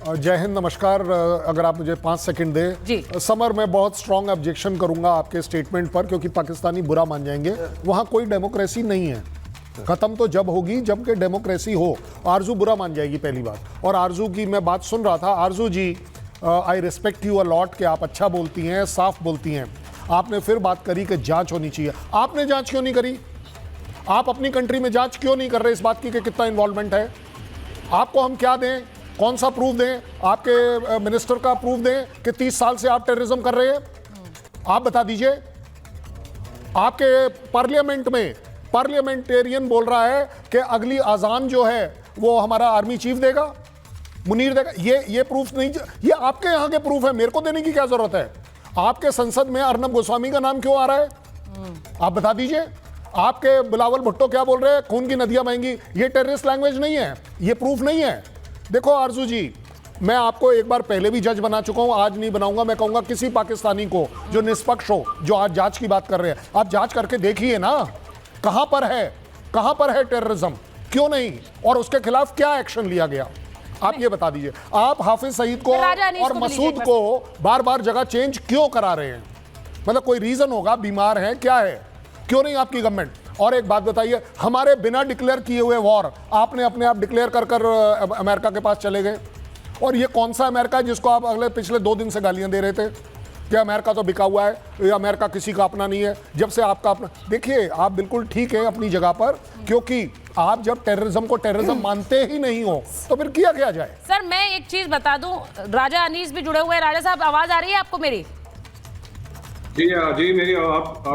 जय हिंद, नमस्कार। अगर आप मुझे 5 सेकंड दें। समर, मैं बहुत स्ट्रांग ऑब्जेक्शन करूंगा आपके स्टेटमेंट पर, क्योंकि पाकिस्तानी बुरा मान जाएंगे। वहां कोई डेमोक्रेसी नहीं है। खत्म तो जब होगी जब के डेमोक्रेसी हो। आरजू बुरा मान जाएगी, पहली बात। और आरजू की मैं बात सुन रहा था। Arzoo ji, I respect you a lot कि आप अच्छा बोलती हैं, साफ बोलती हैं। आपने फिर बात करी कि जांच होनी चाहिए। आपने जांच क्यों नहीं करी? आप अपनी कंट्री में जांच क्यों नहीं कर रहे इस बात की कि कितना इन्वॉल्वमेंट है? आपको हम क्या दें? कौन सा प्रूफ दें? आपके मिनिस्टर का प्रूफ दें कि 30 साल से आप टेररिज्म कर रहे हैं? आप बता दीजिए। आपके पार्लियामेंट में पार्लियामेंटेरियन बोल रहा है कि अगली अजान जो है वो हमारा आर्मी चीफ देगा, मुनीर देगा। ये प्रूफ नहीं, ये आपके यहाँ के प्रूफ है, मेरे को देने की क्या जरूरत है? आपके संसद में अर्नब गोस्वामी का नाम क्यों आ रहा है? आप बता दीजिए। आपके बिलावल भुट्टो क्या बोल रहे हैं? खून की नदियां बहेंगी। ये टेररिस्ट लैंग्वेज नहीं है, ये प्रूफ नहीं है। देखो आरजू जी, मैं आपको एक बार पहले भी जज बना चुका हूं, आज नहीं बनाऊंगा। मैं कहूंगा किसी पाकिस्तानी को जो निष्पक्ष हो, जो आज जांच की बात कर रहे हैं, आप जांच करके देखिए ना, कहां पर है टेररिज्म, क्यों नहीं, और उसके खिलाफ क्या एक्शन लिया गया, आप ये बता दीजिए। आप हाफिज सईद को और मसूद को बार बार जगह चेंज क्यों करा रहे हैं? मतलब कोई रीजन होगा, बीमार है, क्या है? क्यों नहीं आपकी गवर्नमेंट? और एक बात बताइए, हमारे बिना डिक्लेयर किए हुए वॉर आपने अपने आप डिक्लेयर कर अमेरिका के पास चले गए। और ये कौन सा अमेरिका है जिसको आप पिछले 2 दिन से गालियां दे रहे थे कि अमेरिका तो बिका हुआ है, ये अमेरिका किसी का अपना नहीं है, जब से आपका अपना। देखिए, आप बिल्कुल ठीक है अपनी जगह पर, क्योंकि आप जब टेररिज्म को टेररिज्म मानते ही नहीं हो तो फिर किया क्या जाए? सर, मैं एक चीज बता दूं, राजा अनीस भी जुड़े हुए हैं। राजा साहब, आवाज आ रही है आपको मेरी? जी मेरी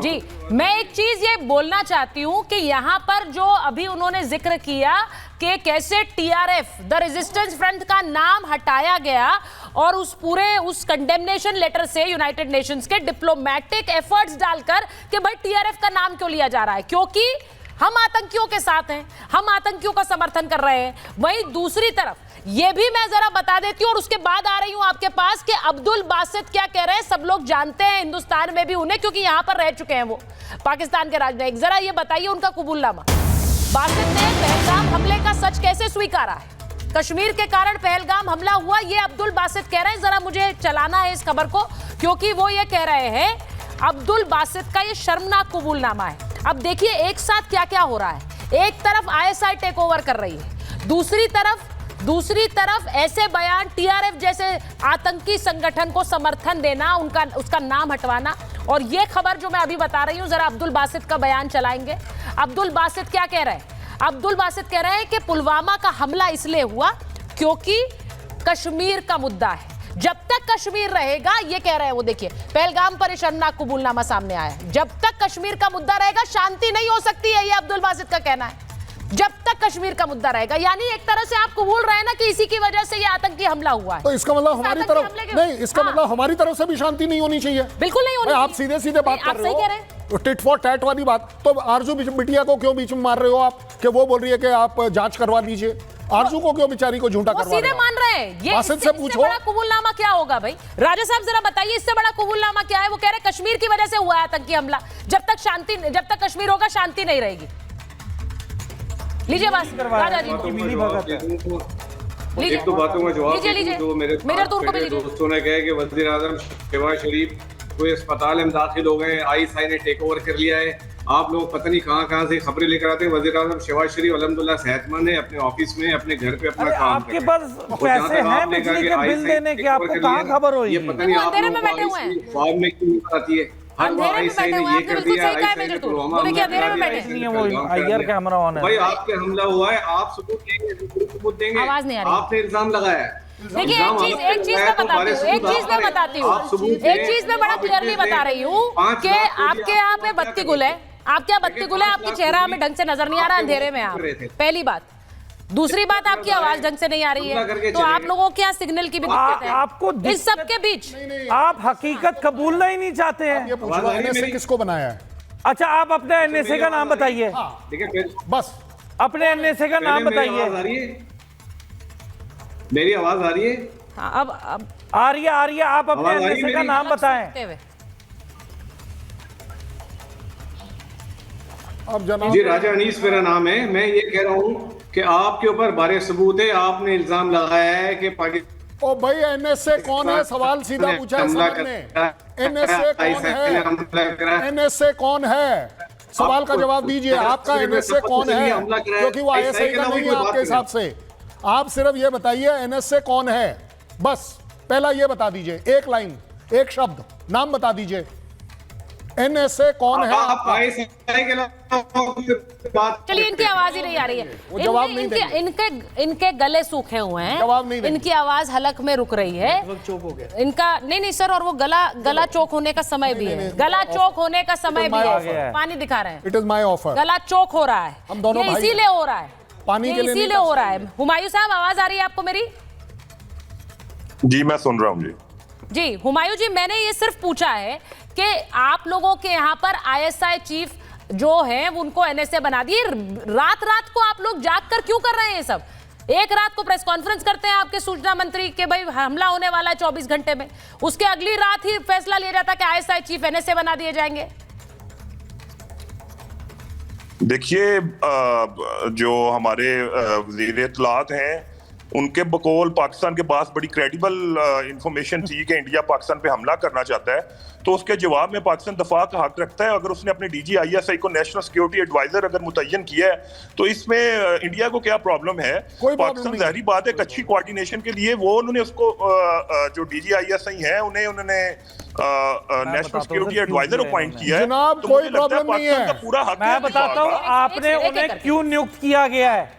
जी, मैं एक चीज ये बोलना चाहती हूं कि यहाँ पर जो अभी उन्होंने जिक्र किया कि कैसे टीआरएफ, द रेजिस्टेंस फ्रंट का नाम हटाया गया, और उस कंडेमनेशन लेटर से यूनाइटेड नेशंस के डिप्लोमेटिक एफर्ट्स डालकर कि भाई टीआरएफ का नाम क्यों लिया जा रहा है, क्योंकि हम आतंकियों के साथ हैं, हम आतंकियों का समर्थन कर रहे हैं। वहीं दूसरी तरफ ये भी मैं जरा बता देती हूं, और उसके बाद आ रही हूं आपके पास कि अब्दुल बासित क्या कह रहे हैं। सब लोग जानते हैं हिंदुस्तान में भी उन्हें, क्योंकि यहां पर रह चुके हैं वो, पाकिस्तान के राजनयिक। जरा ये बताइए उनका कबूलनामा। बासित ने पहलगाम हमले का सच कैसे स्वीकारा है? कश्मीर के कारण पहलगाम हमला हुआ, ये अब्दुल बासित कह रहे हैं। जरा मुझे चलाना है इस खबर को, क्योंकि वो ये कह रहे हैं, अब्दुल बासित का ये शर्मनाक कबूलनामा है। अब देखिए एक साथ क्या क्या हो रहा है। एक तरफ आईएसआई टेक ओवर कर रही है, दूसरी तरफ ऐसे बयान, टीआरएफ जैसे आतंकी संगठन को समर्थन देना, उसका नाम हटवाना। और ये खबर जो मैं अभी बता रही हूं, जरा अब्दुल बासित का बयान चलाएंगे। अब्दुल बासित क्या कह रहे हैं? अब्दुल बासित कह रहे हैं कि पुलवामा का हमला इसलिए हुआ क्योंकि कश्मीर का मुद्दा है, जब तक कश्मीर रहेगा, ये कह रहे हैं वो। देखिए, पहलगाम पर शर्मनाक कबूलनामा सामने आया है। जब तक कश्मीर का मुद्दा रहेगा शांति नहीं हो सकती है, ये अब्दुल बासित का कहना है। जब तक कश्मीर का मुद्दा रहेगा, यानी एक तरह से आप कबूल रहे हैं ना कि इसी की वजह से ये आतंकी हमला हुआ है। तो इसका मतलब हमारी तरफ नहीं, इसका मतलब हमारी तरफ से भी शांति नहीं होनी चाहिए। बिल्कुल नहीं होनी। आप सीधे सीधे बात कर रहे हो, टिट फॉर टैट वाली बात। तो आरजू बिटिया को क्यों बीच में मार रहे हो आप कि वो बोल रही है कि आप जांच करवा लीजिए? आरजू को क्यों बेचारी को झूठा करवा रहे हो? सीधे मान रहे हैं। ये इससे पूछो, बड़ा कबूलनामा क्या होगा भाई? राजा साहब जरा बताइए, इससे बड़ा कबूलनामा क्या है? वो कह रहे कश्मीर की वजह से हुआ है आतंकी हमला। जब तक कश्मीर होगा शांति नहीं रहेगी। लीजिए बात राजा जी, एक दो बातों का जवाब लीजिए। जो मेरे दोस्तों ने कहा कि वज़ीर आज़म शहबाज शरीफ कोई अस्पताल में दाखिल हो गए, आईएसआई ने टेक ओवर कर लिया है। आप लोग पता नहीं कहां से खबरें लेकर आते हैं। वज़ीर आज़म शहबाज शरीफ अल्हम्दुलिल्लाह सेहतमंद है, अपने ऑफिस में, अपने घर पे अपना काम आपके पास पैसे हैं बिजली के बिल देने के, आपको कहां खबर हुई? ये पता नहीं आप लोग फॉर्म में क्यों आती है? अंधेरे में बैठे हुए हैं। आपने बिल्कुल सही कहा मेजर तू। वो देखिए अंधेरे में बैठे हैं। वो आईआर कैमरा ऑन है भाई, आप पे हमला हुआ है, आप सबूत देंगे। आवाज नहीं आ रही। आपने इल्जाम लगाया है। देखिए एक चीज मैं बताती हूँ, मैं बड़ा क्लियरली बता रही हूँ कि आपके यहाँ पे बत्ती गुल है, आपके यहाँ बत्ती गुल है, आपकी चेहरा हमें ढंग से नजर नहीं आ रहा, अंधेरे में आप। पहली बात। दूसरी बात, आपकी आवाज ढंग से नहीं आ रही है, तो आप लोगों के यहाँ सिग्नल की भी दिक्कत है। आपको इस सब के बीच आप हकीकत कबूलना ही नहीं चाहते हैं। एनएसए किसको बनाया है? अच्छा, आप अपने एनएसए का नाम बताइए। बस अपने एनएसए का नाम बताइए। मेरी आवाज आ रही है? हाँ, अब आ रही है। आप अपने एनएसए का नाम बताएं। अब जनाब जी, राजा अनीस मेरा नाम है। मैं ये कह रहा हूँ कि आपके ऊपर बारे सबूत है। आपने इल्जाम लगाया है कि ओ भाई एनएसए कौन है? सवाल सीधा पूछा है समर ने। एनएसए कौन है? एनएसए कौन है? सवाल का जवाब दीजिए। आपका एनएसए कौन है? क्योंकि वो आईएसआई का नहीं है आपके हिसाब से। आप सिर्फ ये बताइए एनएसए कौन है, बस पहला ये बता दीजिए, एक लाइन, एक शब्द, नाम बता दीजिए। एनएसए कौन है आपका? चलिए, इनकी आवाज ही नहीं आ रही है। वो जवाब नहीं देंगे। इनके गले सूखे हुए हैं, जवाब नहीं देंगे। इनकी आवाज हलक में रुक रही है। इनका नहीं सर, और वो गला चोक होने का समय भी है। गला चोक होने का समय भी है। पानी दिखा रहे हैं। It is my offer. गला चोक हो रहा है, हम दोनों भाई इसीलिए हो रहा है, पानी के लिए इसीलिए हो रहा है। हुमायूं साहब, आवाज आ रही है आपको मेरी? जी मैं सुन रहा हूँ जी हुमायूं जी, मैंने ये सिर्फ पूछा है कि आप लोगों के यहाँ पर आईएसआई चीफ जो है उनको एनएसए बना दिए। रात रात को आप लोग जाग कर क्यों कर रहे हैं ये सब? एक रात को प्रेस कॉन्फ्रेंस करते हैं आपके सूचना मंत्री के भाई हमला होने वाला है 24 घंटे में, उसके अगली रात ही फैसला लिया जाता है कि आईएसआई चीफ एनएसए बना दिए जाएंगे। देखिए, जो हमारे वज़ीर इत्तलात हैं उनके बकौल पाकिस्तान के पास बड़ी क्रेडिबल इंफॉर्मेशन थी कि इंडिया पाकिस्तान पे हमला करना चाहता है, तो उसके जवाब में पाकिस्तान दफा का हक रखता है। अगर उसने अपने डीजी आईएसआई को नेशनल सिक्योरिटी एडवाइजर अगर मुतय्यन किया है तो इसमें इंडिया को क्या प्रॉब्लम है? पाकिस्तान जाहिर बात है अच्छी कोऑर्डिनेशन के लिए वो उन्होंने उसको जो डीजी आईएसआई है उन्होंने नेशनल सिक्योरिटी एडवाइजर अपॉइंट किया है। जनाब, तो कोई मुझे लगता है प्रॉब्लम नहीं है। पाकिस्तान का पूरा हक है। मैं बताता हूँ आपने उन्हें क्यों नियुक्त किया गया है।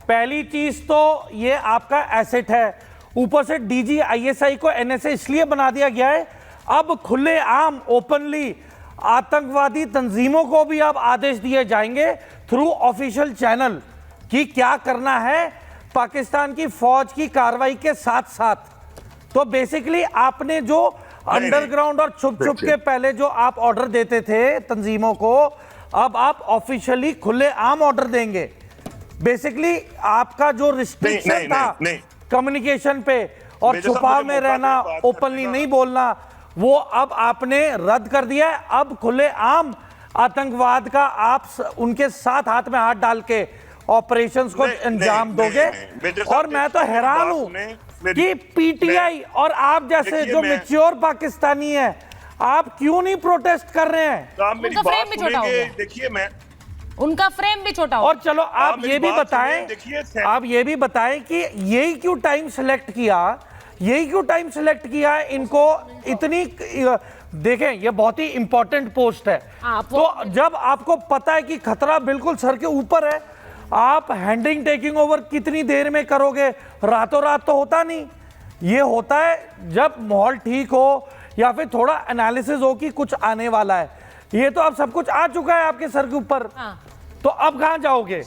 पहली चीज तो ये आपका एसेट है, ऊपर से डीजी आईएसआई को एनएसए इसलिए बना दिया गया है, अब खुले आम ओपनली आतंकवादी तंजीमों को भी अब आदेश दिए जाएंगे थ्रू ऑफिशियल चैनल कि क्या करना है पाकिस्तान की फौज की कार्रवाई के साथ साथ। तो बेसिकली आपने जो अंडरग्राउंड और छुप छुप के पहले जो आप ऑर्डर देते थे तंजीमों को, अब आप ऑफिशियली खुले आम ऑर्डर देंगे। बेसिकली आपका जो रिस्ट्रिक्शन था कम्युनिकेशन पे और छुपाव में रहना, ओपनली नहीं बोलना, वो अब आपने रद्द कर दिया है। अब खुले आम आतंकवाद का आप उनके साथ हाथ में हाथ डाल के ऑपरेशंस को अंजाम दोगे। और मैं तो हैरान हूं कि पीटीआई और आप जैसे जो मैच्योर पाकिस्तानी है, आप क्यों नहीं प्रोटेस्ट कर रहे हैं? मेरी बात सुनेंगे। देखिए, मैं उनका फ्रेम भी छोटा हो। और चलो आप ये भी बताएं, आप ये भी बताएं कि यही क्यों टाइम सेलेक्ट किया है इनको इतनी। देखें, ये बहुत ही इंपॉर्टेंट पोस्ट है, तो जब आपको पता है कि खतरा बिल्कुल सर के ऊपर है, आप हैंडिंग टेकिंग ओवर कितनी देर में करोगे? रातों रात तो होता नहीं, ये होता है जब माहौल ठीक हो या फिर थोड़ा एनालिसिस हो कि कुछ आने वाला है। ये तो अब सब कुछ आ चुका है आपके सर के ऊपर, तो अब कहां जाओगे?